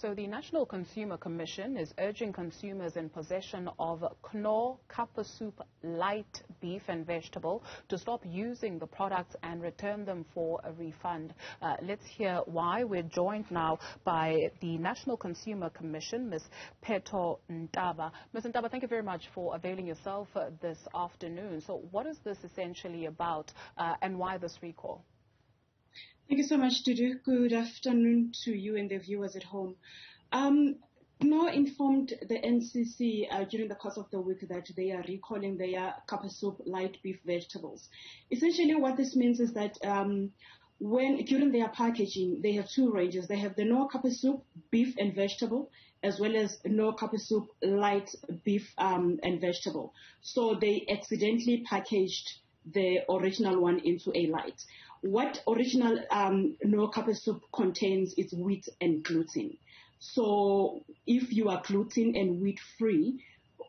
So the National Consumer Commission is urging consumers in possession of Knorr-Cup-a-Soup Lite beef and vegetable to stop using the products and return them for a refund. Let's hear why. We're joined now by the National Consumer Commission, Ms. Phetho Ntaba. Ms. Ntaba, thank you very much for availing yourself this afternoon. So what is this essentially about and why this recall? Thank you so much, Dudu. Good afternoon to you and the viewers at home. Knorr informed the NCC during the course of the week that they are recalling their Cup-a-Soup light beef vegetables. Essentially what this means is that during their packaging, they have two ranges. They have the Knorr Cup-a-Soup beef and vegetable, as well as Knorr Cup-a-Soup light beef and vegetable. So they accidentally packaged the original one into a light. What original Knorr Cup-a-Soup contains is wheat and gluten. So if you are gluten and wheat free,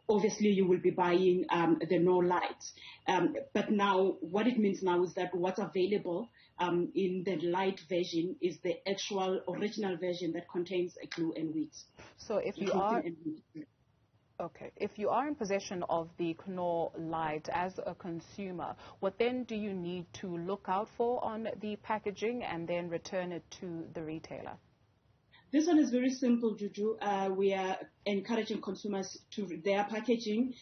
obviously you will be buying the Knorr Lite. But now what it means now is that what's available in the light version is the actual original version that contains glue and wheat. So if you are... Okay. If you are in possession of the Knorr Lite as a consumer, what then do you need to look out for on the packaging and then return it to the retailer? This one is very simple, Juju. We are encouraging consumers to their packaging,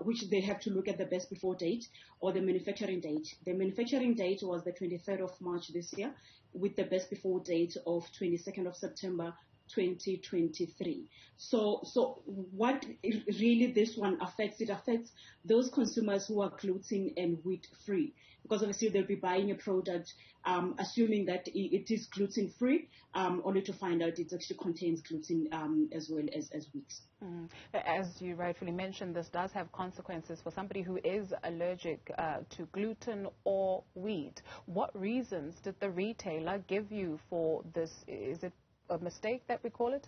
which they have to look at the best before date or the manufacturing date. The manufacturing date was the 23rd of March this year, with the best before date of 22nd of September 2023. So what really this one affects, it affects those consumers who are gluten and wheat free, because obviously they'll be buying a product assuming that it is gluten free, only to find out it actually contains gluten as well as wheat. As you rightfully mentioned, this does have consequences for somebody who is allergic to gluten or wheat. What reasons did the retailer give you for this? Is it a mistake that we call it?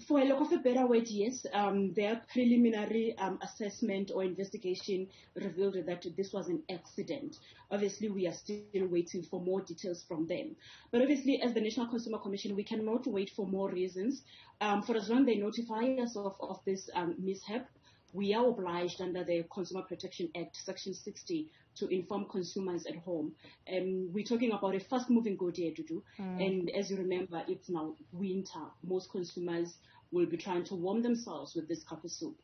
For a lack of a better word, yes. Their preliminary assessment or investigation revealed that this was an accident. Obviously, we are still waiting for more details from them. But obviously, as the National Consumer Commission, we cannot wait for more reasons. For as long as they notify us of this mishap, we are obliged under the Consumer Protection Act, Section 60, to inform consumers at home. We're talking about a fast-moving good here, Dudu. And as you remember, it's now winter. Most consumers will be trying to warm themselves with this Cup-a-Soup.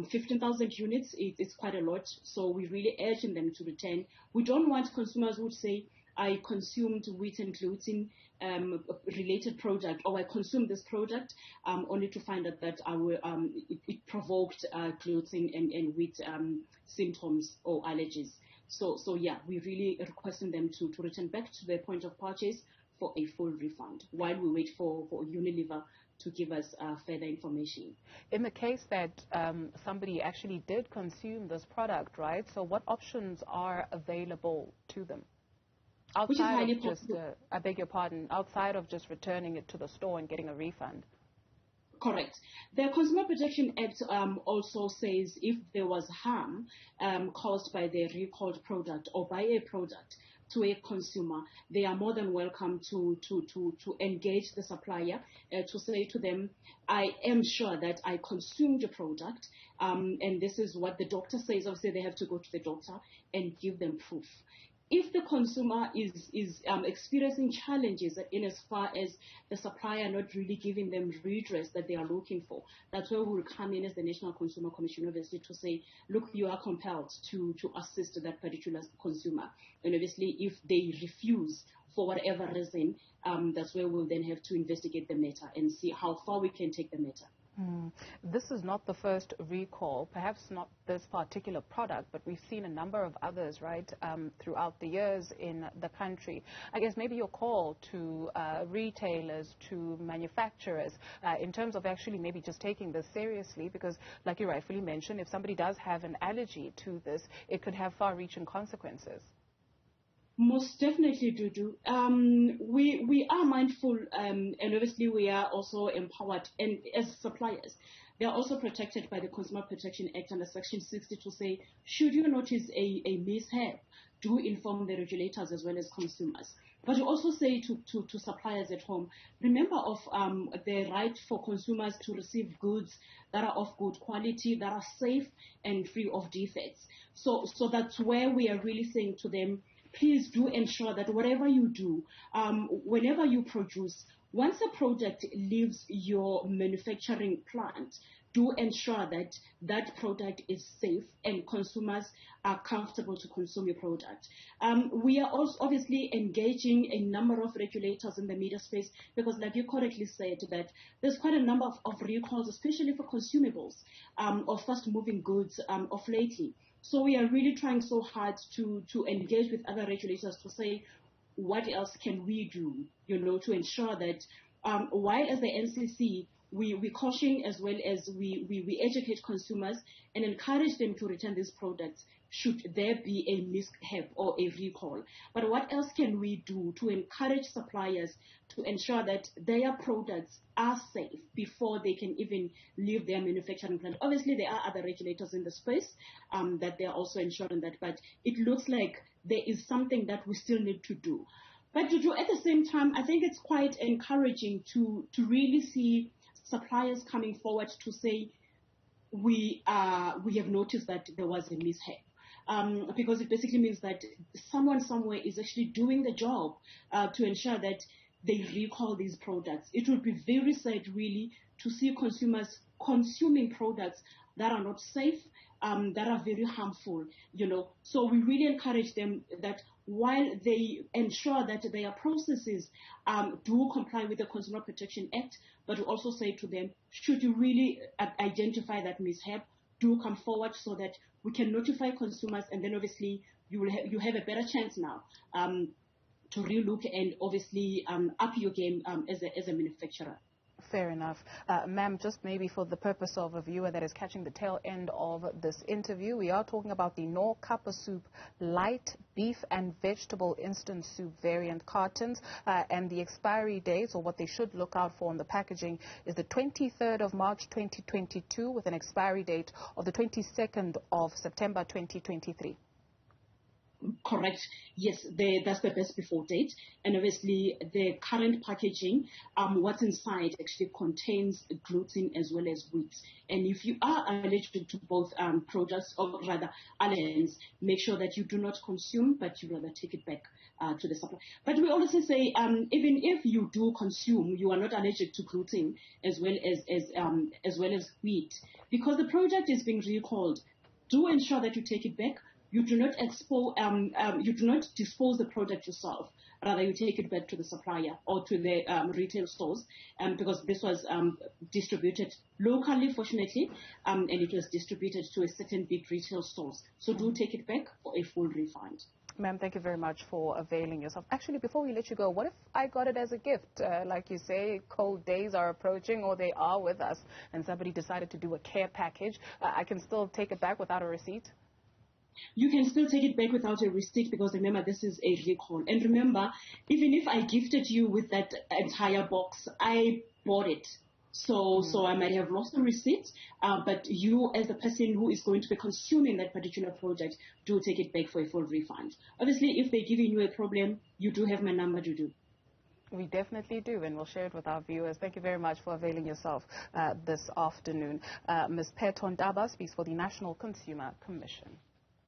15,000 units, it's quite a lot. So we're really urging them to return. We don't want consumers who would say, I consumed wheat and gluten related product, or I consumed this product only to find out that it provoked gluten and wheat symptoms or allergies. So yeah, we're really requesting them to return back to their point of purchase for a full refund while we wait for Unilever to give us further information. In the case that somebody actually did consume this product, right? So what options are available to them? Outside of just, I beg your pardon, outside of just returning it to the store and getting a refund? Correct. The Consumer Protection Act also says if there was harm caused by the recalled product or by a product to a consumer, they are more than welcome to engage the supplier to say to them, I am sure that I consumed the product, and this is what the doctor says. Obviously, they have to go to the doctor and give them proof. If the consumer is experiencing challenges in as far as the supplier not really giving them redress that they are looking for, that's where we will come in as the National Consumer Commission, obviously, to say, look, you are compelled to assist that particular consumer. And obviously, if they refuse for whatever reason, that's where we'll then have to investigate the matter and see how far we can take the matter. This is not the first recall, perhaps not this particular product, but we've seen a number of others, right, throughout the years in the country. I guess maybe your call to retailers, to manufacturers, in terms of actually maybe just taking this seriously, because like you rightfully mentioned, if somebody does have an allergy to this, it could have far-reaching consequences. Most definitely, Dudu. We are mindful, and obviously we are also empowered, and as suppliers, they are also protected by the Consumer Protection Act under Section 60 to say, should you notice a mishap, do inform the regulators as well as consumers. But we also say to suppliers at home, remember of the right for consumers to receive goods that are of good quality, that are safe and free of defects. So that's where we are really saying to them, please do ensure that whatever you do, whenever you produce, once a product leaves your manufacturing plant, do ensure that that product is safe and consumers are comfortable to consume your product. We are also obviously engaging a number of regulators in the media space because, like you correctly said, that there's quite a number of recalls, especially for consumables or fast-moving goods of lately. So we are really trying so hard to engage with other regulators to say, what else can we do, to ensure that while as the NCC, we caution as well as we educate consumers and encourage them to return these products should there be a mishap or a recall. But what else can we do to encourage suppliers to ensure that their products are safe before they can even leave their manufacturing plant? Obviously, there are other regulators in the space that they are also ensuring that, but it looks like there is something that we still need to do. But to do at the same time, I think it's quite encouraging to really see suppliers coming forward to say, we have noticed that there was a mishap. Because it basically means that someone somewhere is actually doing the job to ensure that they recall these products. It would be very sad, really, to see consumers consuming products that are not safe, that are very harmful, So we really encourage them that while they ensure that their processes do comply with the Consumer Protection Act, but we also say to them, should you really identify that mishap, do come forward so that we can notify consumers, and then obviously you have a better chance now to relook and obviously up your game as a manufacturer. Fair enough. Ma'am, just maybe for the purpose of a viewer that is catching the tail end of this interview, we are talking about the Knorr-Cup-a-Soup Lite beef and vegetable instant soup variant cartons, and the expiry dates, or what they should look out for on the packaging, is the 23rd of March 2022 with an expiry date of the 22nd of September 2023. Correct. Yes, that's the best before date. And obviously, the current packaging, what's inside actually contains gluten as well as wheat. And if you are allergic to both products, or rather allergens, make sure that you do not consume, but you rather take it back to the supplier. But we also say, even if you do consume, you are not allergic to gluten as well as wheat, because the product is being recalled. Do ensure that you take it back. You do not dispose the product yourself. Rather, you take it back to the supplier or to the retail stores, because this was distributed locally, fortunately, and it was distributed to a certain big retail stores. So do take it back for a full refund. Ma'am, thank you very much for availing yourself. Actually, before we let you go, what if I got it as a gift? Like you say, cold days are approaching, or they are with us, and somebody decided to do a care package. I can still take it back without a receipt? You can still take it back without a receipt, because remember, this is a recall. And remember, even if I gifted you with that entire box, I bought it. So I might have lost the receipt, but you, as the person who is going to be consuming that particular product, do take it back for a full refund. Obviously, if they're giving you a problem, you do have my number, Dudu. We definitely do, and we'll share it with our viewers. Thank you very much for availing yourself this afternoon. Ms. Phetho Ntaba speaks for the National Consumer Commission.